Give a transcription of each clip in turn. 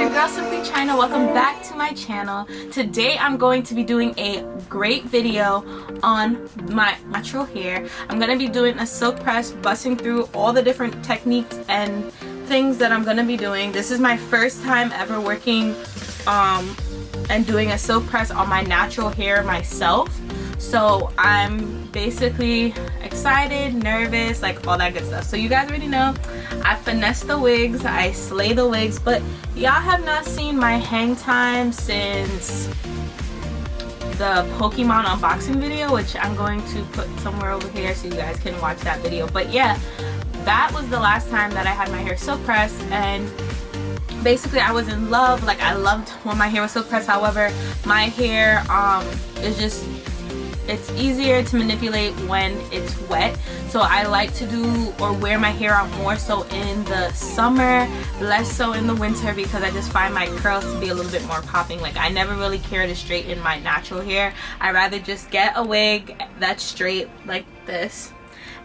your girl Simply China. Welcome back to my channel. Today I'm going to be doing a great video on my natural hair. I'm going to be doing a silk press, busting through all the different techniques and things that I'm going to be doing. This is my first time ever working and doing a silk press on my natural hair myself. So I'm basically excited, nervous, like all that good stuff. So you guys already know I finesse the wigs, I slay the wigs, but y'all have not seen my hang time since the Pokemon unboxing video, which I'm going to put somewhere over here so you guys can watch that video. But yeah, that was the last time that I had my hair silk pressed, and basically I was in love. Like, I loved when my hair was silk pressed. However, my hair is just, it's easier to manipulate when it's wet, so I like to do or wear my hair out more so in the summer, less so in the winter, because I just find my curls to be a little bit more popping. Like, I never really care to straighten my natural hair. I rather just get a wig that's straight like this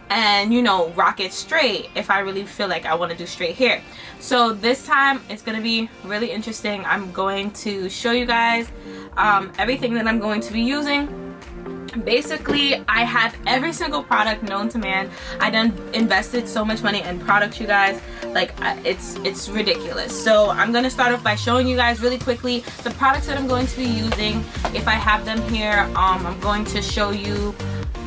and, you know, rock it straight if I really feel like I want to do straight hair. So this time it's going to be really interesting. I'm going to show you guys everything that I'm going to be using. Basically, I have every single product known to man. I done invested so much money in products, you guys, like it's ridiculous. So I'm gonna start off by showing you guys really quickly the products that I'm going to be using. If I have them here, I'm going to show you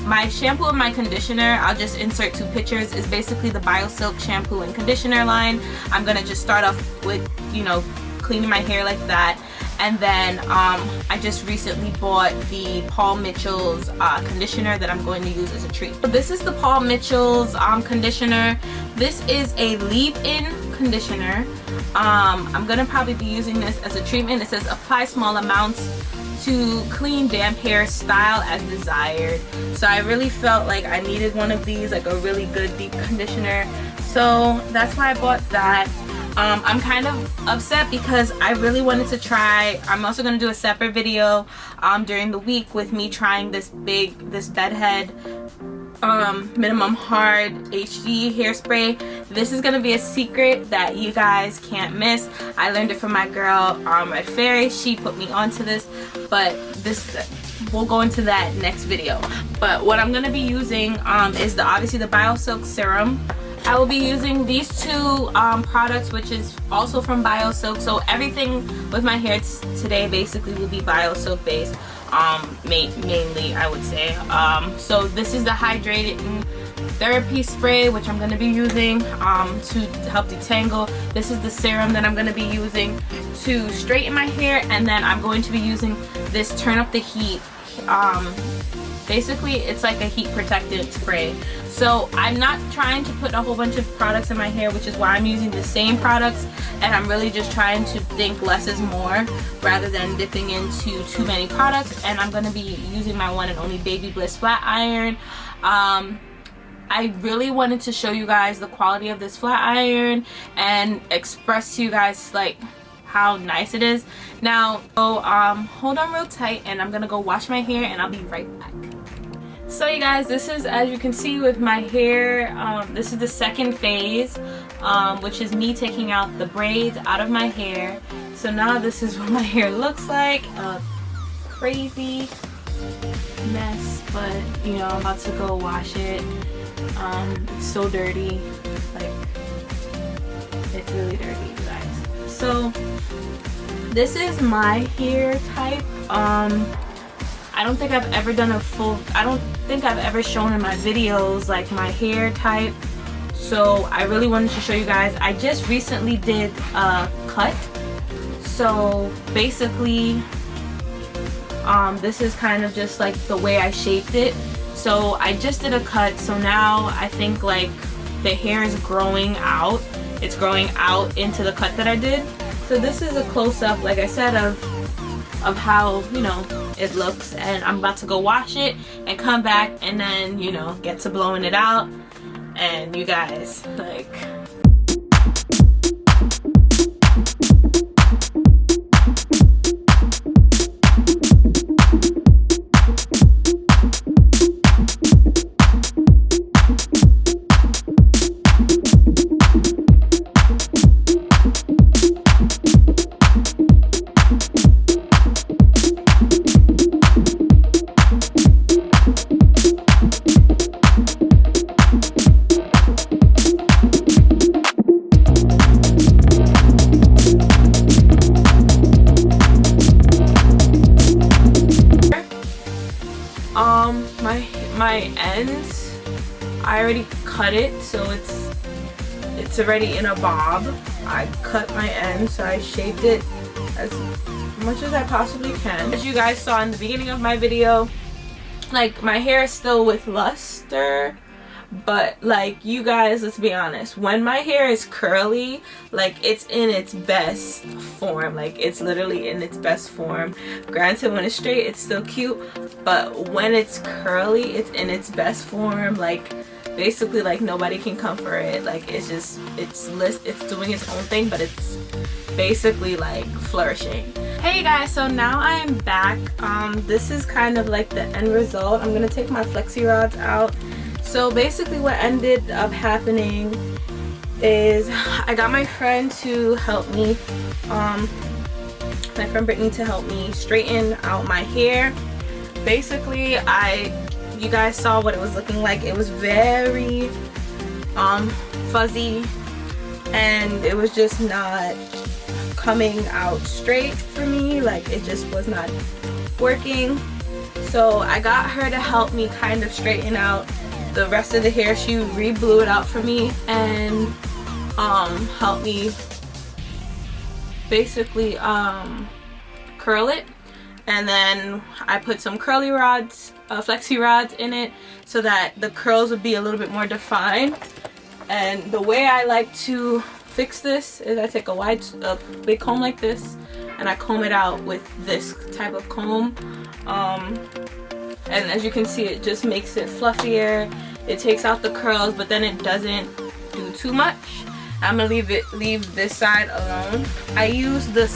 my shampoo and my conditioner. I'll just insert two pictures. It's basically the BioSilk shampoo and conditioner line. I'm gonna just start off with, you know, cleaning my hair like that. And then I just recently bought the Paul Mitchell's conditioner that I'm going to use as a treat. So this is the Paul Mitchell's conditioner. This is a leave-in conditioner. I'm gonna probably be using this as a treatment. It says apply small amounts to clean damp hair, style as desired. So I really felt like I needed one of these, like a really good deep conditioner. So that's why I bought that. I'm kind of upset because I really wanted to try. I'm also going to do a separate video during the week with me trying this Bedhead minimum hard HD hairspray. This is going to be a secret that you guys can't miss. I learned it from my girl Red Fairy. She put me onto this, but we'll go into that next video. But what I'm going to be using is obviously the BioSilk serum. I will be using these two products, which is also from BioSilk. So everything with my hair today basically will be BioSilk based, mainly I would say. So this is the Hydrating Therapy Spray, which I'm going to be using to help detangle. This is the serum that I'm going to be using to straighten my hair, and then I'm going to be using this Turn Up the Heat. Basically it's like a heat protectant spray. So I'm not trying to put a whole bunch of products in my hair, which is why I'm using the same products, and I'm really just trying to think less is more rather than dipping into too many products. And I'm going to be using my one and only Baby Bliss flat iron. I really wanted to show you guys the quality of this flat iron and express to you guys like how nice it is. Now, so hold on real tight, and I'm gonna go wash my hair and I'll be right back. So you guys, this is, as you can see with my hair, this is the second phase, which is me taking out the braids out of my hair. So now this is what my hair looks like, a crazy mess, but you know, I'm about to go wash it. It's so dirty, like it's really dirty, you guys. So this is my hair type. I don't think I've ever done I don't think I've ever shown in my videos like my hair type. So I really wanted to show you guys. I just recently did a cut. So basically, this is kind of just like the way I shaped it. So I just did a cut. So now I think like the hair is growing out. It's growing out into the cut that I did. So this is a close-up, like I said, of how, you know, it looks. And I'm about to go wash it and come back and then, you know, get to blowing it out. And you guys, like, my ends, I already cut it, so it's already in a bob. I cut my ends, so I shaved it as much as I possibly can. As you guys saw in the beginning of my video, like, my hair is still with luster, but like, you guys, let's be honest, when my hair is curly, like, it's in its best form. Like, it's literally in its best form. Granted, when it's straight, it's still cute, but when it's curly, it's in its best form. Like, basically, like, nobody can come for it. Like, it's just, it's doing its own thing, but it's basically like flourishing. Hey guys, so now I am back. This is kind of like the end result. I'm gonna take my flexi rods out. So basically what ended up happening is I got my friend to help me, my friend Brittany, to help me straighten out my hair. Basically, you guys saw what it was looking like. It was very fuzzy, and it was just not coming out straight for me. Like, it just was not working. So I got her to help me kind of straighten out the rest of the hair. She re-blew it out for me and helped me basically curl it. And then I put some curly rods, flexi rods in it, so that the curls would be a little bit more defined. And the way I like to fix this is I take a big comb like this, and I comb it out with this type of comb. And as you can see, it just makes it fluffier. It takes out the curls, but then it doesn't do too much. I'm gonna leave this side alone. I use the